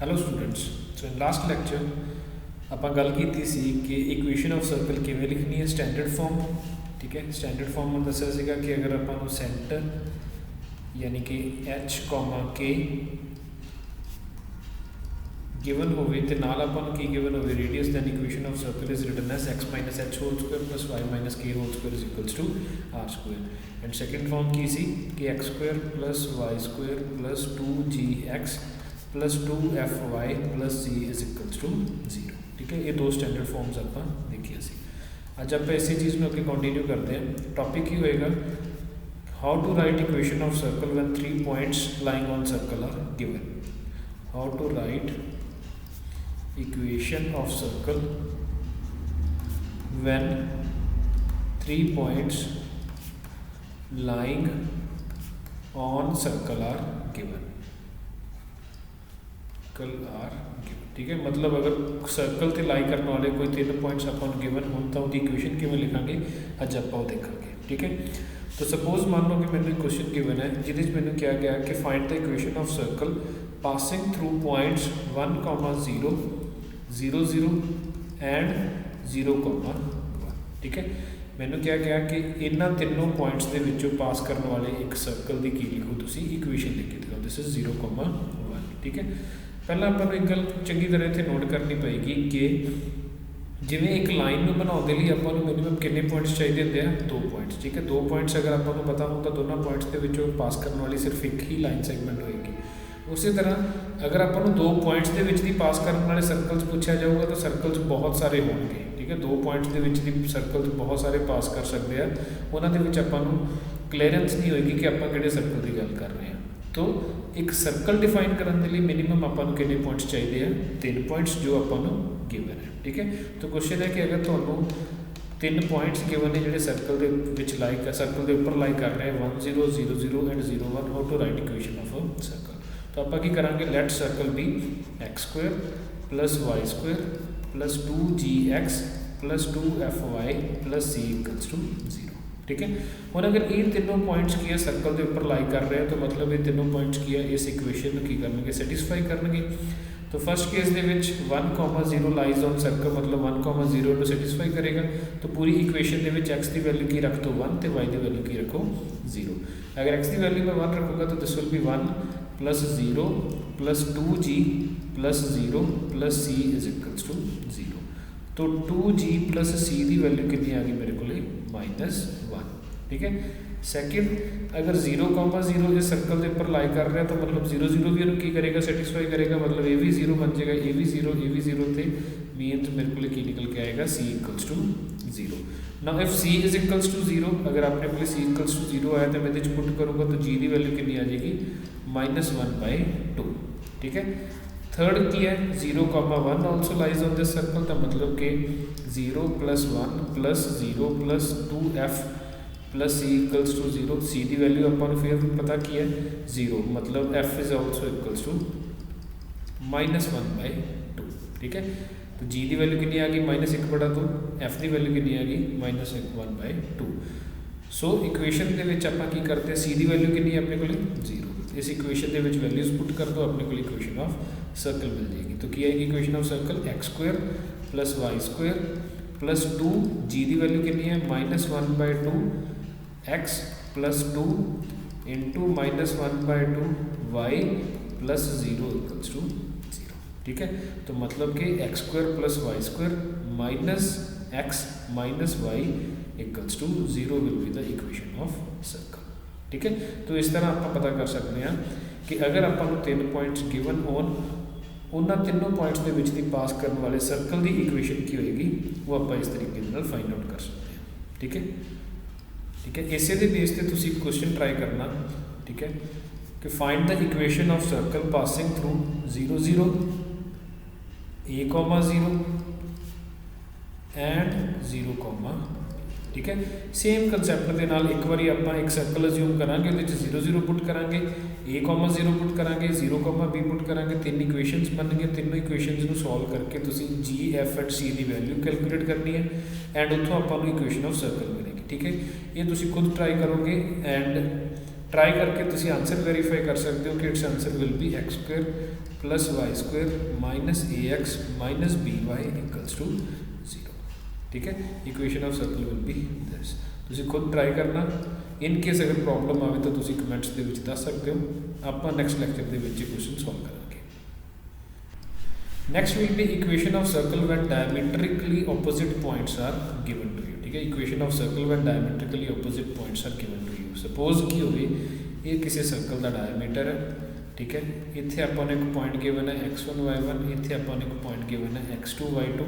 Hello students. So in last lecture ਆਪਾਂ ਗੱਲ ਕੀਤੀ ਸੀ ਕਿ ਇਕੁਏਸ਼ਨ ਆਫ ਸਰਕਲ ਕਿਵੇਂ ਲਿਖਣੀ ਹੈ ਸਟੈਂਡਰਡ ਫਾਰਮ। ਠੀਕ ਹੈ, ਸਟੈਂਡਰਡ ਫਾਰਮ ਨੂੰ ਦੱਸਿਆ ਸੀਗਾ ਕਿ ਅਗਰ ਆਪਾਂ ਨੂੰ ਸੈਂਟਰ ਯਾਨੀ ਕਿ H, K ਗਿਵਨ ਹੋਵੇ ਤੇ ਨਾਲ ਆਪਾਂ ਨੂੰ ਕੀ ਗਿਵਨ ਹੋਵੇ radius, then equation of circle is written as x minus h whole square plus y minus k whole square is equals to r square। And second form ਕੀ ਸੀ ਕਿ x square plus y square plus 2gx plus 2fy plus c is equals to 0। ठीक है, ये दो standard forms ਆਪਾਂ ਦੇਖਿਆ ਸੀ। ਅੱਜ ਆਪਾਂ ਇਸੇ ਚੀਜ਼ ਨੂੰ ਅੱਗੇ ਕੰਟੀਨਿਊ ਕਰਦੇ ਹਾਂ। ਟੌਪਿਕ ਕੀ ਹੋਏਗਾ, how to write equation of circle when 3 points lying on circle are given. How to write equation of circle when 3 points lying on circle are given। ठीक है, मतलब अगर सर्कल ते लाई करने वाले कोई 3 पॉइंट्स अपन गिवन हो तो उसकी इक्वेशन किवें लिखांगे अज आप देखेंगे। ठीक है, तो सपोज मान लो कि मैंने क्वेश्चन गिवन है जिस मैंने क्या गया कि find the equation of circle passing through points 1, 0, 0, 0 and 0, 1। ठीक है, मैंने क्या गया कि इन्होंने तीनों पॉइंट्स के विचों पास करने वाले एक सर्कल की की लिखो तुसी इक्वेशन लिख के दिखाओ, दिस इज 0, 1। ठीक है, पहला अपन एक गल चंगी तरह इत्थे नोट करनी पेगी कि जिवें एक लाइन में बनाने लिए अपन मिनिमम कितने पॉइंट्स चाहिए होंगे हैं, 2 पॉइंट्स। ठीक है, 2 पॉइंट्स अगर अपन पता हो तो दोनों पॉइंट्स के विचों पास करने वाली सिर्फ एक ही लाइन सैगमेंट होएगी। उसी तरह अगर अपन 2 पॉइंट्स के विच दी पास करने वाले सर्कल्स पूछा जाऊगा तो सर्कल्स बहुत सारे होंगे। ठीक है, 2 पॉइंट्स के विच दी सर्कल्स बहुत सारे पास कर सकते हैं, उन्होंने विच अपन क्लीयरेंस नहीं होएगी कि आप किहड़े सर्कल की गल कर रहे हैं। तो एक सर्कल डिफाइन करने के लिए मिनिमम अपन कितने पॉइंट्स चाहिए हैं, 3 पॉइंट्स जो अपन गिवन है। ठीक है, तो क्वेश्चन है कि अगर तुहानू 3 पॉइंट्स गिवन है जो सर्कल के विच लाई सर्कल के उपर लाई कर रहे हैं 1, 0, 0, 0 and 0, 1, how to write equation of a circle. तो आप की करांगे, let circle be x square plus y square plus 2gx plus 2fy plus c equals to 0। ठीक है, और अगर ये तीनों पॉइंट्स की है सर्कल के उपर लाई कर रहे हैं तो मतलब ये तीनों पॉइंट्स की है इस इक्वेशन की करनगे सैटिस्फाई करनगे। तो फर्स्ट केस के 1, 0 लाइज ऑन सर्कल मतलब 1, 0 को सैटिस्फाई करेगा। तो पूरी इक्वेशन के एक्स की वैल्यू की रख दो 1 तो वाई की वैल्यू की रखो 0। अगर एक्स की वैल्यू में 1 रखूँगा तो this will be 1 plus 0 plus 2g plus 0 plus c is equals to 0। तो 2g प्लस c की वैल्यू कितनी आ गई मेरे को -1। ठीक है, सैकेंड अगर 0, 0 इस सर्कल के उपर लाई कर रहा है तो मतलब 0, 0 भी उन्होंने की करेगा सैटिस्फाई करेगा, मतलब ये भी 0 बन जाएगा, ये भी 0, ये भी 0 थे मीन तो मेरे को की निकल के आएगा c equals to 0। Now if c is equals to 0, अगर आपने को c इक्वल्स टू 0 आया तो मैं ये पुट करूँगा तो g की वैल्यू कितनी आ जाएगी -1/2। ठीक है, थर्ड की है 0, 1 also lies on this circle, तो मतलब कि 0 + 1 + 0 + 2f plus c equals to 0। c की वैल्यू अपन फिर पता की है 0, मतलब f is also equals to -1/2। ठीक है, तो g की वैल्यू कितनी आ गई -1/2, f की वैल्यू कितनी आ गई -1/2। सो इक्वेशन के आप की करते c की वैल्यू कितनी है अपने को 0। इस इक्वेशन के वैल्यूज पुट कर दो, अपने को इक्वेशन ऑफ सर्कल मिल जाएगी। तो की आएगी equation of circle x square plus y square plus 2g की वैल्यू कितनी है -1/2 x plus 2 into -1/2 y plus 0 equals to 0। ठीक है, तो मतलब कि x square plus Y square minus x minus Y equals to 0 will be the equation of circle. ठीक है, तो इस तरह आप पता कर सकते हैं कि अगर अपन 3 पॉइंट्स गिवन होन उन्होंने तीनों पॉइंट्स के विच दी पास करने वाले सर्कल की इक्वेशन की होएगी वो आप इस तरीके फाइंड आउट कर सकते हैं। ठीक है, ठीक है, इसे दे बेस पे तुसी क्वेश्चन ट्राई करना। ठीक है, कि find the equation of circle passing through 0, 0 a, 0 and 0, ठीक है। सेम कंसैप्ट के नाल एक बार आप एक सर्कल अज्यूम करांगे, 0, 0 पुट करांगे, a, 0 पुट करांगे, 0, b पुट करांगे, 3 इक्वेशनस बन गए। तीनों इक्वेशनस को सॉल्व करके तुसी g, f एंड c की वैल्यू कैलकुलेट करनी है एंड उतों आपको इक्वेशन ऑफ सर्कल मिलेगी। ठीक है, ये तुसी खुद ट्राई करोगे एंड ट्राई करके तुसी आंसर वेरीफाई कर सकते हो कि it's answer will be X square plus Y square minus A X minus B Y equals to 0। ठीक है, equation of circle will be this. तुसी खुद ट्राई करना, इन केस अगर प्रॉब्लम आए तो तुसी कमेंट्स दे विच दस सकते हो। आप नैक्सट लैक्चर दे विच क्वेश्चन सॉल्व करांगे। Next will be equation of circle when diametrically opposite points are given to you. ठीक है, equation of circle when diametrically opposite points are given to you. Suppose की होवे ये किसी सर्कल का डायमीटर है। ठीक है, इत्थे आपां नूं एक पॉइंट गिवन है x1 y1, इत्थे आपां नूं एक पॉइंट गिवन है x2 y2,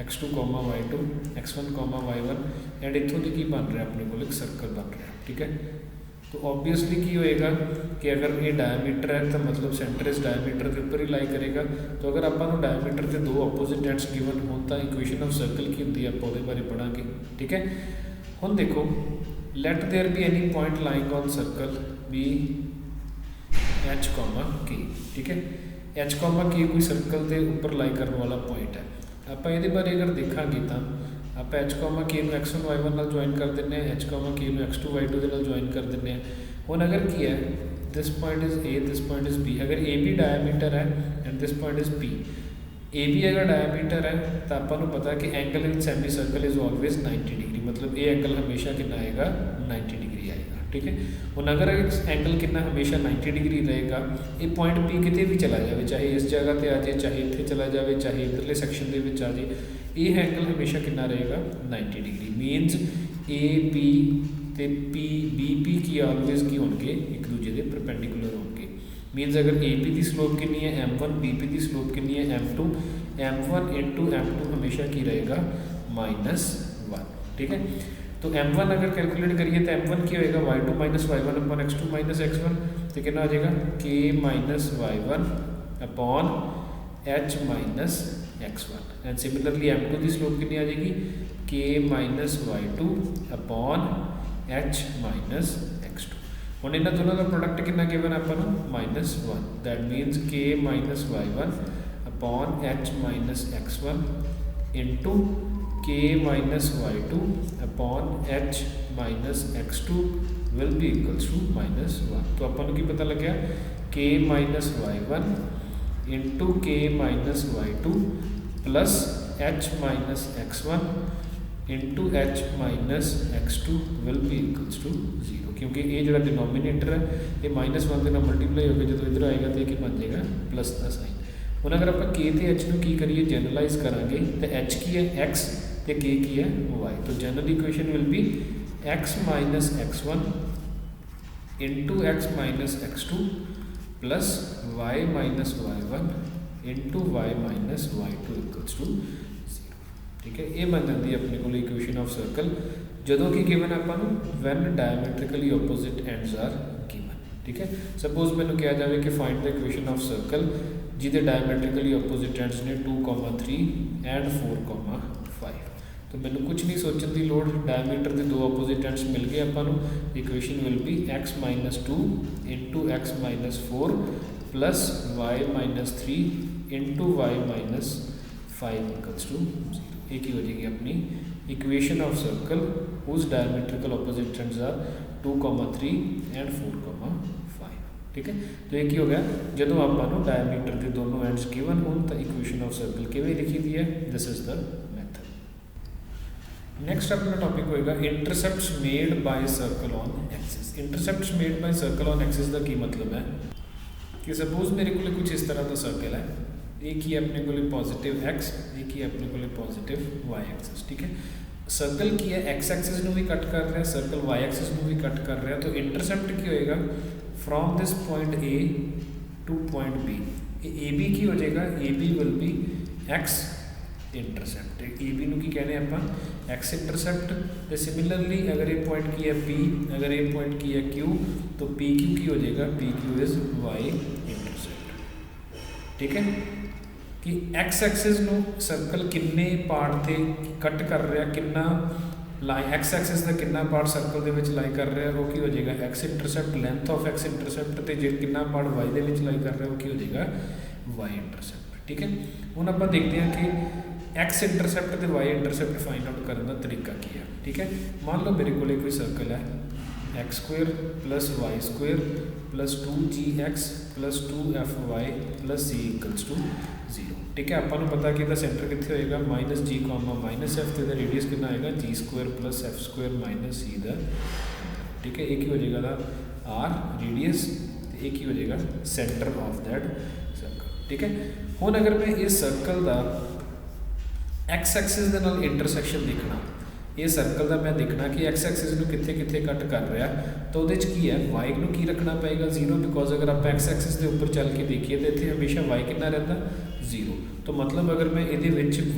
x2 y2, x1 y1 and इत्थों दी की बन रहा है अपने को एक सर्कल बन रहा है। ठीक है, तो ऑब्वियसली की होएगा कि अगर ये डायमीटर है तो मतलब सेंटर इस डायमीटर के ऊपर ही लाई करेगा। तो अगर आपां नूं डायमीटर के दो ऑपोजिट एंड्स गिवन होण तां इक्वेशन ऑफ सर्कल की हुंदी है, आपां उहदे बारे पढ़ांगे। ठीक है, हुण देखो let there be any point lying on circle B H comma K. ठीक है, एच कॉमा के कोई सर्कल के ऊपर लाई करने वाला पॉइंट है। आप ये बारे अगर देखा तो आप एच कॉमा के x1 y1 नाल ज्वाइन कर देने, एच कॉमा के x2 y2 के नाल ज्वाइन कर देने। हुण अगर की है this point is A, this point is B, अगर ए बी डायमीटर है and this point is B, A B अगर डायमीटर है तो आपां नूं पता कि angle in semi circle is always 90 degree, मतलब ये एंगल हमेशा कितना आएगा 90 डिग्री आएगा। ठीक है, हुण अगर एंगल कितना हमेशा 90 डिग्री रहेगा, ये पॉइंट बी किते भी चला जाए, चाहे इस जगह पर आ जाए, चाहे इत्थे चला जाए, चाहे इधरले सैक्शन दे विच आ जाए, ये एंगल हमेशा कितना रहेगा 90 डिग्री। मीनस ए बी ते पी बी पी की ऑलवेज की होंगे एक दूजे के परपेंडिकुलर होंगे। मीनस अगर ए पी की स्लोप कितनी है m1, बी पी की स्लोप कितनी है m2, m1 इंटू m2 हमेशा की रहेगा -1। ठीक है, तो m1 अगर कैलकुलेट करिए तो m1 की होएगा y2 minus y1 upon x2 minus x1, तो कितना आ जाएगा k minus y1 upon h minus x1। And similarly m2 की स्लोप कितनी आ जाएगी k minus y2 upon h minus x2। हुण इन्हां दोनों का प्रोडक्ट कितना गिवन आपां नूं -1, that means k minus y1 upon h minus x1 into k minus y2 upon h minus x2 will be equals to -1। तो आपां नूं की पता लग गया k minus y1 into k minus y2 plus h minus x1 into h minus x2 will be equals to 0, क्योंकि ये जो डिनोमीनेटर है ये -1 के नाल मल्टीप्लाई होकर जो इधर आएगा तो ये बन जाएगा प्लस का साइन। हुण अगर आप k ते h की करिए जनरलाइज करांगे तो h की है x तो k की है y। तो general equation will be x minus x1 into x minus x2 plus y minus y1 into y minus y2 equals to 0। ठीक है, ये बन जाती है अपने को इक्वेशन ऑफ सर्कल जदों की गिवन आपां नूं when diametrically opposite ends are given. ठीक है, सपोज मैंने कहा जाए कि find the equation of circle जिहदे डायमीट्रिकली ऑपोजिट एंड्स ने 2,3 एंड 4,5। तो मैंने कुछ नहीं सोचने की लोड़, डायमीटर के दो ऑपोजिट एंड्स मिल गए आपां नूं। Equation will be x minus 2 into x minus 4 plus y minus 3 into y minus 5 equals to 0। एक ही हो जाएगी अपनी equation of circle whose diametrical opposite ends are 2,3 and 4,5। ठीक है, तो एक ही हो गया जदों आपां नूं डायमीटर के दोनों एंड्स गिवन होण तो इक्वेशन ऑफ सर्कल किवें लिखी दी है, this is the method. Next अपना टॉपिक होएगा intercepts made by circle on axis. Intercepts made by circle on axis का की मतलब है कि सपोज मेरे को कुछ इस तरह का सर्कल है, एक ही अपने को पॉजिटिव x, एक ही अपने को पॉजिटिव y एक्सिस। ठीक है, सर्कल की है x एक्सिस में भी कट कर रहा है, सर्कल y एक्सिस में भी कट कर रहा है। तो इंटरसेप्ट की होएगा from this point A to point B, A B की हो जाएगा, A B will be x intercept. A B नूं की कहने आपां x इंटरसेप्ट। तो सिमिलरली अगर ये पॉइंट की है P, अगर ये पॉइंट की है Q, तो पी क्यू की हो जाएगा P Q is y intercept. ठीक है, कि एक्स एक्सिस नूं सर्कल किन्ने पार्ट ते कट कर रहा, किन्ना लाइन एक्स एक्सिस का किन्ना पार्ट सर्कल दे विच लाई कर रहा है वो की हो जाएगा x intercept. Length of x intercept ते जे किन्ना पार्ट वाई दे विच लाई कर रहा है वो की हो जाएगा वाई इंटरसेप्ट। ठीक है, हुण आपां देखते हैं कि एक्स इंटरसेप्ट ते वाई इंटरसेप्ट फाइंड आउट करने का तरीका की है। ठीक है, मान लो मेरे को कोई सर्कल है x square plus Y square plus 2gx plus 2fy plus c equals to 0। ठीक है, आपको पता कि सेंटर कितने होएगा -g माइनस एफ, तो रेडियस कितना आएगा g square plus F square minus c the. ठीक है, एक ही हो जाएगा आर रेडियस, एक ही हो जाएगा सेंटर ऑफ दैट सर्कल। ठीक है, हुण अगर मैं इस सर्कल का एक्स एक्सिस के नाल इंटरसैक्शन देखना, ये सर्कल का मैं देखना कि एक्स एक्सिस में कितने कितने कट कर रहा, तो वो की है वाई को की रखना पेगा 0, बिकॉज अगर आप एक्स एक्सिस के उपर चल के देखिए तो इतने हमेशा वाई कितना रहता 0। तो मतलब अगर मैं ये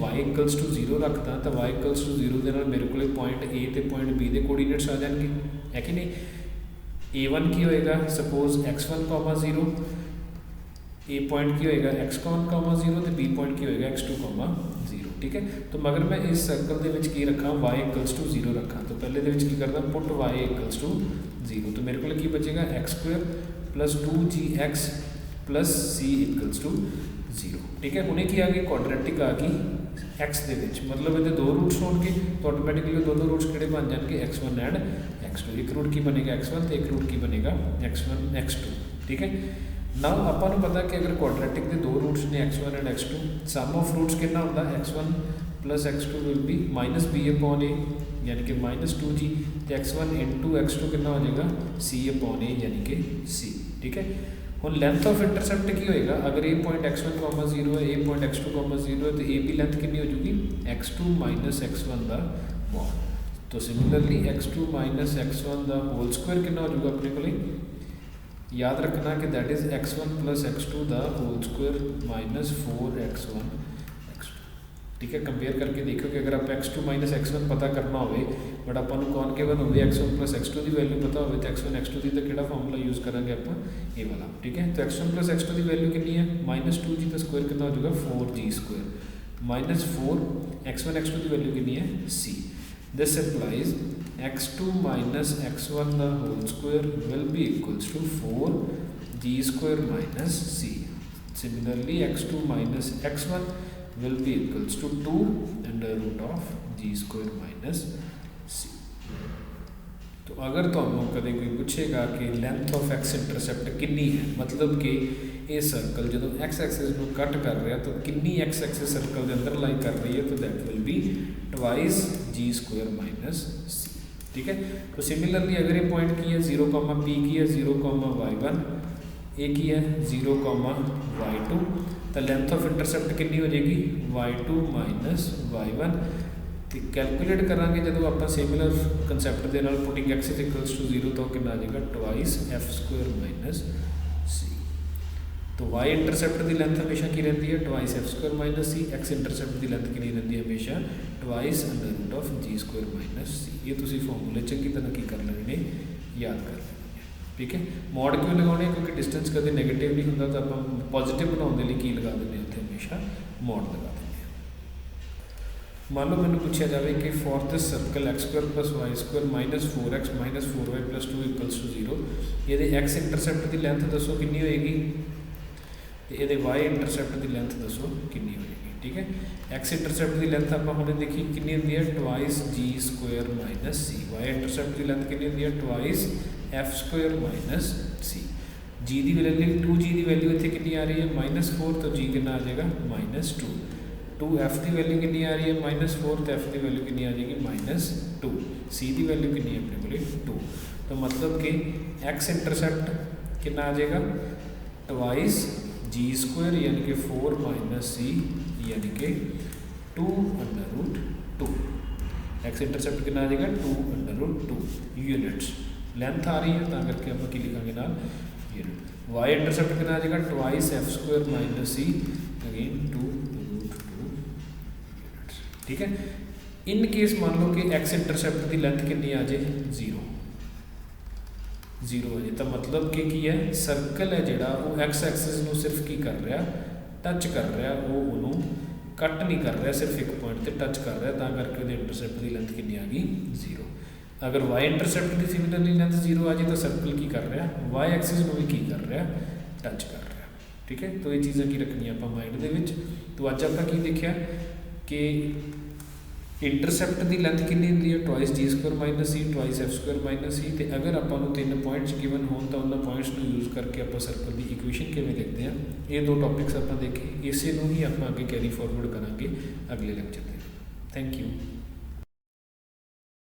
वाई इक्वल्स टू 0 रखता तो वाई इक्वल्स टू 0 के मेरे को पॉइंट ए तो पॉइंट बी के कोऑर्डिनेट्स आ जाएंगे, है कि नहीं। A1 की होएगा सपोज x1, 0, ए पॉइंट की होएगा x1, 0 तो बी पॉइंट की होएगा x2, 0। ठीक है, तो मगर मैं इस सर्कल के की रखा y इक्वल्स टू 0 रखा, तो पहले की करदा पुट y इक्वल्स टू 0, तो मेरे को की बचेगा x square plus 2gx plus c equals to 0। ठीक है, हुणे की आ गई क्वाड्रेटिक आ गई x दे विच, मतलब ये दो रूट्स होंगे तो ऑटोमैटिकली दोनों रूट्स किहड़े बन जाएंगे x1 एंड x2। एक रूट की बनेगा x1 तो एक रूट की बनेगा x1 x2। ठीक है, नाउ आपां पता कि अगर क्वाड्रेटिक के दो रूट्स ने x1 and x2, some of roots कितना होंदा x1 plus x2 will B minus b upon a यानी कि माइनस 2g, तो x1 इंटू x2 कितना हो जाएगा c अपॉन a यानी कि c। ठीक है, हुण लेंथ ऑफ इंटरसेप्ट की होएगा, अगर ए पॉइंट x1, 0 है, ए पॉइंट x2, 0 है, तो ए की लेंथ कितनी हो जाएगी x2 माइनस x1 का मॉड। तो सिमिलरली x2 माइनस x1 का होल स्क्वायर कितना हो जाएगा अपने को याद रखना कि that is x1 plus x2 का whole square minus 4x1 x2। ठीक है, कंपेयर करके देखो कि अगर आप x2 माइनस x1 पता करना हो बट अपन कौन गिवन हो x1 प्लस x2 की वैल्यू पता हो तो x1 x2 की तो किहड़ा फार्मूला यूज़ करेंगे आप ये वाला। ठीक है, तो x1 प्लस x2 की वैल्यू कितनी है माइनस 2g का स्क्वायर कितना हो जाएगा 4g square minus 4 x1 x2 की वैल्यू कितनी है c। This implies x2 minus x1 the whole square will be equals to 4g square minus c. Similarly, x2 minus x1 will be equals to 2 under root of g square minus c. तो अगर तुहानू कदे कोई पूछेगा कि length of x intercept कितनी है, मतलब कि ये सर्कल जो एक्स एक्सिस में कट कर रहा तो कितनी एक्स एक्सिस सर्कल के अंदर लाई कर रही है, तो that will be twice G square minus C. ठीक है, तो सिमिलरली अगर ये पॉइंट की है 0, p की है 0, y1, ए की है 0, y2, तो लेंथ ऑफ इंटरसेप्ट कितनी हो जाएगी y2 माइनस y1। तो कैलकुलेट करांगे जो आप सिमिलर कंसैप्ट के नाल putting X is equals to 0 तो कितना आ जाएगा twice F square minus C. तो वाई इंटरसेप्ट की लेंथ हमेशा की रहती है twice F square minus C, X intercept की लेंथ की रहती है हमेशा twice under root of G square minus C. ये तुम फॉर्मूले चंगी तरह की कर लेने याद कर लेने। ठीक है, मॉड क्यों लगाने क्योंकि डिस्टेंस कभी नैगेटिव नहीं होंगे, तो आप पॉजिटिव बनाने लिए की लगा दें उत्थे हमेशा मॉड लगा दें। मान लो मैंने पूछा जाए कि for this circle x square plus Y square minus 4x minus 4y plus 2 equals to 0, ये एक्स इंटरसेप्ट की लेंथ दसो कितनी होएगी, तो ये वाई इंटरसेप्ट की लेंथ दसो कितनी होएगी। ठीक है, एक्स इंटरसेप्ट की लेंथ आप हमने देखी कितनी होती है ट्वाइस जी स्क्वायर माइनस सी, वाई इंटरसेप्ट की लेंथ कितनी होती है ट्वाइस एफ स्क्वायर माइनस सी। जी की वैल्यू 2g की वैल्यू इतने कितनी आ रही है -4, तो जी कितना आ जाएगा -2। 2f की वैल्यू कितनी आ रही है -4, तो f की वैल्यू कितनी आ जाएगी -2। c की वैल्यू कितनी है अपने को 2, तो मतलब कि x इंटरसेप्ट कितना आ जाएगा ट्वाइस जी स्क्वायर यानी कि 4 माइनस सी यानी कि 2 अंडर रूट 2। एक्स इंटरसेप्ट कितना आ जाएगा 2 अंडर रूट 2 यूनिट्स लेंथ आ रही है, तो करके आप की लिखांगे ना यूनिट। वाई इंटरसेप्ट कितना आ जाएगा twice F square minus see again 2 root 2 units. ठीक है, इन केस मान लो कि एक्स इंटरसेप्ट की लेंथ कितनी आ जाए 0 आ जाए, तो मतलब कि की है सर्कल है जोड़ा वो एक्स एक्सिस में सिर्फ की कर रहा टच कर रहा, वो उन्होंने कट नहीं कर रहा, सिर्फ एक पॉइंट पर टच कर रहा, करके इंटरसेप्ट की लेंथ कितनी आ गई 0। अगर वाई इंटरसेप्ट की सिमिलरली लेंथ 0 आ जाए तो सर्कल की कर रहा वाई एक्सिस में भी की कर रहा टच कर रहा। ठीक है, तो ये चीज़ें की रखनी आप माइंड के। तो अज आप की देखा कि ਇੰਟਰਸੈਪਟ ਦੀ ਲੈਂਥ ਕਿੰਨੀ ਹੁੰਦੀ ਹੈ, ਟਵਾਈਸ ਜੀ ਸਕੁਅਰ ਮਾਈਨਸ ਸੀ, ਟਵਾਈਸ ਐਫ ਸਕੁਅਰ ਮਾਈਨਸ ਸੀ। ਤੇ ਅਗਰ ਆਪਾਂ ਨੂੰ 3 ਪੁਆਇੰਟਸ ਗਿਵਨ ਹੋਣ ਤਾਂ ਉਹਨਾਂ ਪੁਆਇੰਟਸ ਨੂੰ ਯੂਜ਼ ਕਰਕੇ ਆਪਾਂ ਸਰਕਲ ਦੀ ਇਕੁਏਸ਼ਨ ਕਿਵੇਂ ਲਿਖਦੇ ਹਾਂ। ਇਹ 2 ਟੌਪਿਕਸ ਆਪਾਂ ਦੇਖੇ, ਇਸੇ ਨੂੰ ਹੀ ਆਪਾਂ ਅੱਗੇ ਕੈਰੀ ਫਾਰਵਰਡ ਕਰਾਂਗੇ ਅਗਲੇ ਲੈਕਚਰ 'ਤੇ। Thank you.